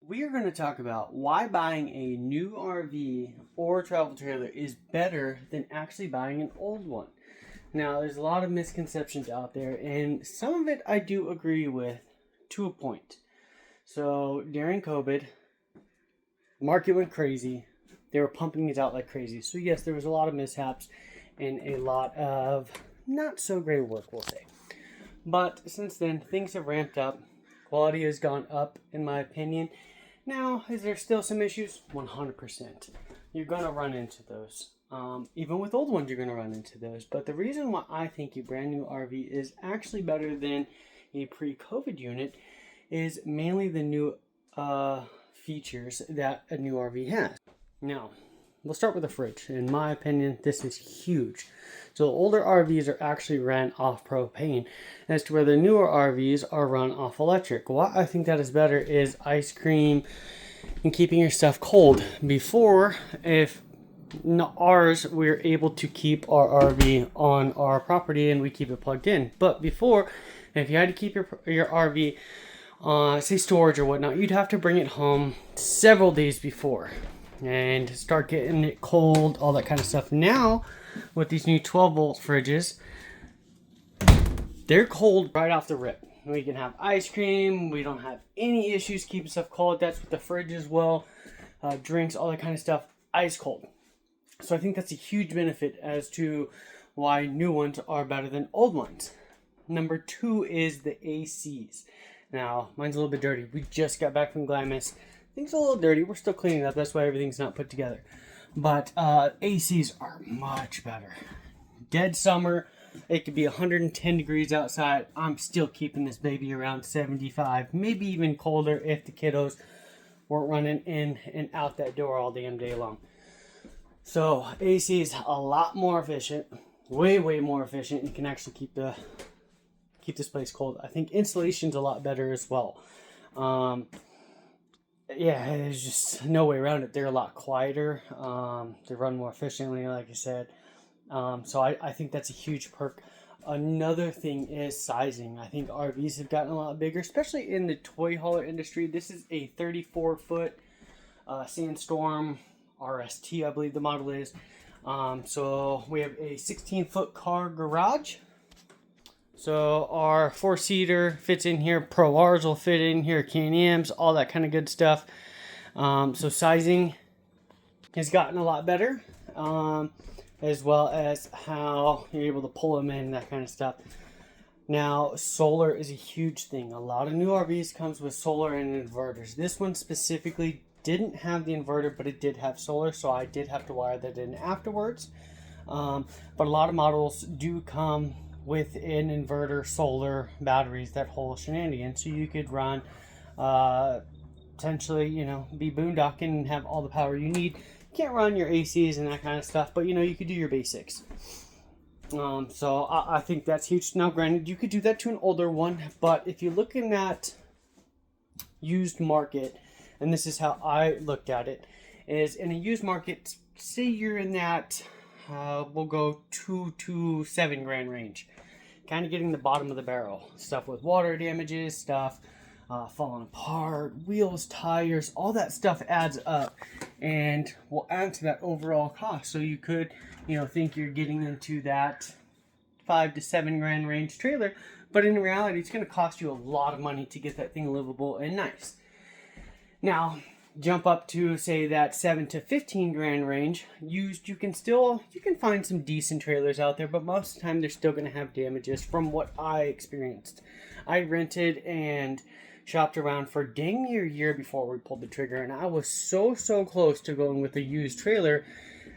We are going to talk about why buying a new RV or travel trailer is better than actually buying an old one. Now, there's a lot of misconceptions out there, and some of it I do agree with to a point. So, during COVID, the market went crazy. They were pumping it out like crazy. So, yes, there was a lot of mishaps and a lot of not so great work, we'll say. But since then, things have ramped up. Quality has gone up, in my opinion. Now, is there still some issues? 100%. You're going to run into those. Even with old ones, you're going to run into those. But the reason why I think a brand new RV is actually better than a pre-COVID unit is mainly the new features that a new RV has. Now, we'll start with the fridge. In my opinion, this is huge. So the older RVs are actually ran off propane, as to where the newer RVs are run off electric. What I think that is better is ice cream and keeping your stuff cold. Before, if ours, we're able to keep our RV on our property and we keep it plugged in. But before, if you had to keep your RV say storage or whatnot, you'd have to bring it home several days before and start getting it cold, all that kind of stuff. Now, with these new 12-volt fridges, they're cold right off the rip. We can have ice cream. We don't have any issues keeping stuff cold. That's with the fridge as well. Drinks, all that kind of stuff, ice cold. So I think that's a huge benefit as to why new ones are better than old ones. Number 2 is the ACs. Now, mine's a little bit dirty. We just got back from Glamis. Things are a little dirty. We're still cleaning up. That's why everything's not put together. But ACs are much better. Dead summer, it could be 110 degrees outside. I'm still keeping this baby around 75, maybe even colder if the kiddos weren't running in and out that door all damn day long. So AC is a lot more efficient, way more efficient. You can actually keep this place cold. I think insulation's a lot better as well. Yeah, there's just no way around it. They're a lot quieter. They run more efficiently, like I said. So I think that's a huge perk. Another thing is sizing. I think RVs have gotten a lot bigger, especially in the toy hauler industry. This is a 34-foot Sandstorm RST, I believe the model is. So we have a 16-foot car garage. So our 4-seater fits in here. Pro Rs will fit in here. Can-Ams, all that kind of good stuff. So sizing has gotten a lot better, as well as how you're able to pull them in, that kind of stuff. Now, solar is a huge thing. A lot of new RVs comes with solar and inverters. This one specifically didn't have the inverter, but it did have solar, so I did have to wire that in afterwards. But a lot of models do come with an inverter, solar, batteries, that whole shenanigan. So you could run, potentially, be boondocking and have all the power you need. You can't run your ACs and that kind of stuff, but you could do your basics. So I think that's huge. Now, granted, you could do that to an older one, but if you're looking at used market, and this is how I looked at it, is in a used market, say you're in that, we'll go $2 to $7,000 range. Kind of getting the bottom of the barrel. Stuff with water damages, stuff falling apart, wheels, tires, all that stuff adds up and will add to that overall cost. So you could, think you're getting into that $5 to $7,000 range trailer, but in reality, it's going to cost you a lot of money to get that thing livable and nice. Now, jump up to say that $7,000 to $15,000 range. Used, you can find some decent trailers out there, but most of the time they're still going to have damages. From what I experienced, I rented and shopped around for dang near a year before we pulled the trigger, and I was so close to going with a used trailer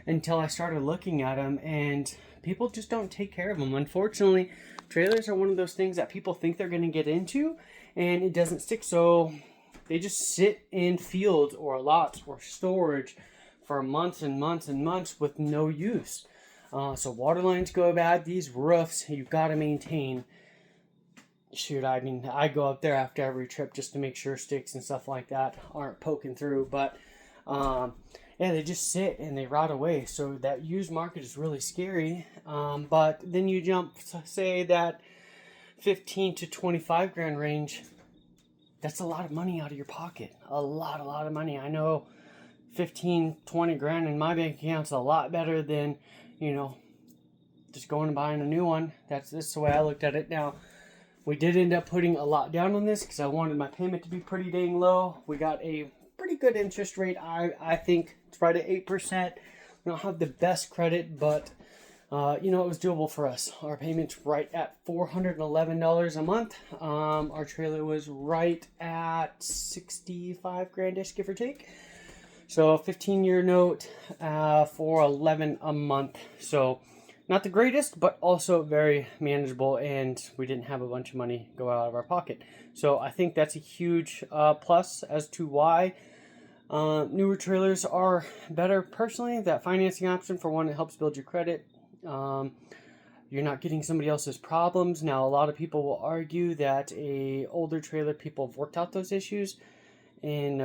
until I started looking at them, and people just don't take care of them. Unfortunately, trailers are one of those things that people think they're going to get into, and it doesn't stick. So they just sit in fields or lots or storage for months and months and months with no use. So water lines go bad. These roofs, you've got to maintain. Shoot, I go up there after every trip just to make sure sticks and stuff like that aren't poking through. But they just sit and they rot away. So that used market is really scary. But then you jump, say, that $15,000 to $25,000 range. that's a lot of money out of your pocket. A lot of money. I know 15, 20 grand in my bank account's a lot better than, you know, just going and buying a new one. That's the way I looked at it. Now, we did end up putting a lot down on this because I wanted my payment to be pretty dang low. We got a pretty good interest rate. I think it's right at 8%. We don't have the best credit, but you know, it was doable for us. Our payment's right at $411 a month. Our trailer was right at 65 grand-ish, give or take. So 15-year note for $11 a month. So not the greatest, but also very manageable, and we didn't have a bunch of money go out of our pocket. So I think that's a huge plus as to why newer trailers are better. Personally, that financing option, for one, it helps build your credit. You're not getting somebody else's problems. Now, a lot of people will argue that a older trailer, people have worked out those issues, and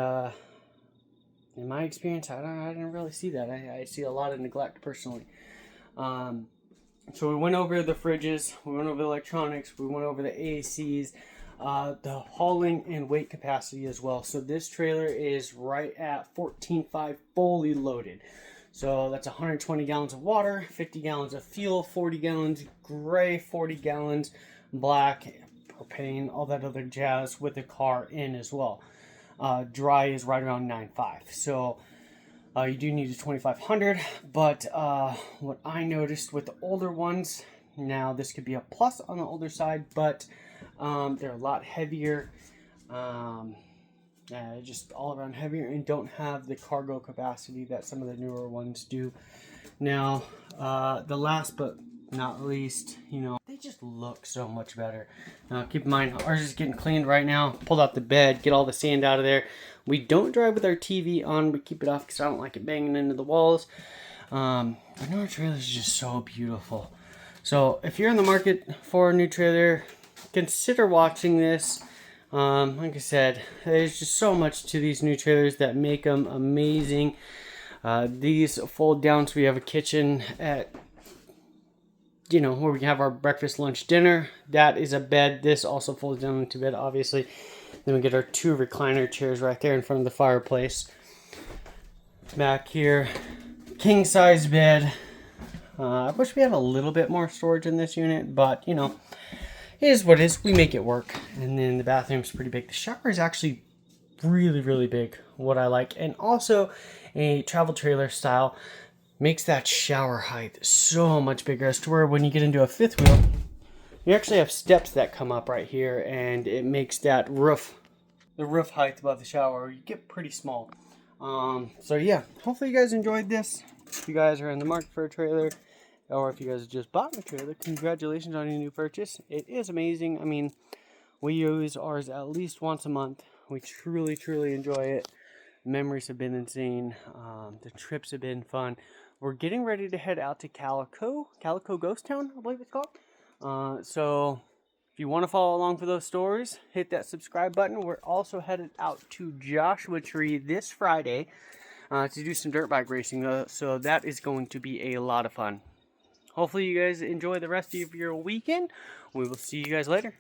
in my experience, I didn't really see that. I see a lot of neglect personally. So we went over the fridges, we went over the electronics, we went over the ACs, the hauling and weight capacity as well. So this trailer is right at 14.5 fully loaded. So that's 120 gallons of water, 50 gallons of fuel, 40 gallons gray, 40 gallons black, propane, all that other jazz with the car in as well. Dry is right around 9.5. So you do need a 2500, but what I noticed with the older ones, now this could be a plus on the older side, but they're a lot heavier, just all around heavier, and don't have the cargo capacity that some of the newer ones do. Now, the last but not least, you know, they just look so much better. Now, keep in mind, ours is getting cleaned right now. Pulled out the bed, get all the sand out of there. We don't drive with our TV on. We keep it off because I don't like it banging into the walls. The newer trailer is just so beautiful. So if you're in the market for a new trailer, consider watching this. Like I said, there's just so much to these new trailers that make them amazing. These fold down so we have a kitchen at, you know, where we can have our breakfast, lunch, dinner. That is a bed. This also folds down into bed, obviously. Then we get our 2 recliner chairs right there in front of the fireplace. Back here, king size bed. I wish we had a little bit more storage in this unit, but you know, it is what it is. We make it work. And then the bathroom's pretty big. The shower is actually really big, what I like. And also a travel trailer style makes that shower height so much bigger, as to where when you get into a fifth wheel, you actually have steps that come up right here, and it makes that roof, the roof height above the shower, you get pretty small. So yeah, hopefully you guys enjoyed this. If you guys are in the market for a trailer, or if you guys just bought a trailer, congratulations on your new purchase. It is amazing. I mean, we use ours at least once a month. We truly enjoy it. Memories have been insane. The trips have been fun. We're getting ready to head out to Calico Ghost Town, I believe it's called. So if you want to follow along for those stories, hit that subscribe button. We're also headed out to Joshua Tree this Friday to do some dirt bike racing. So that is going to be a lot of fun. Hopefully you guys enjoy the rest of your weekend. We will see you guys later.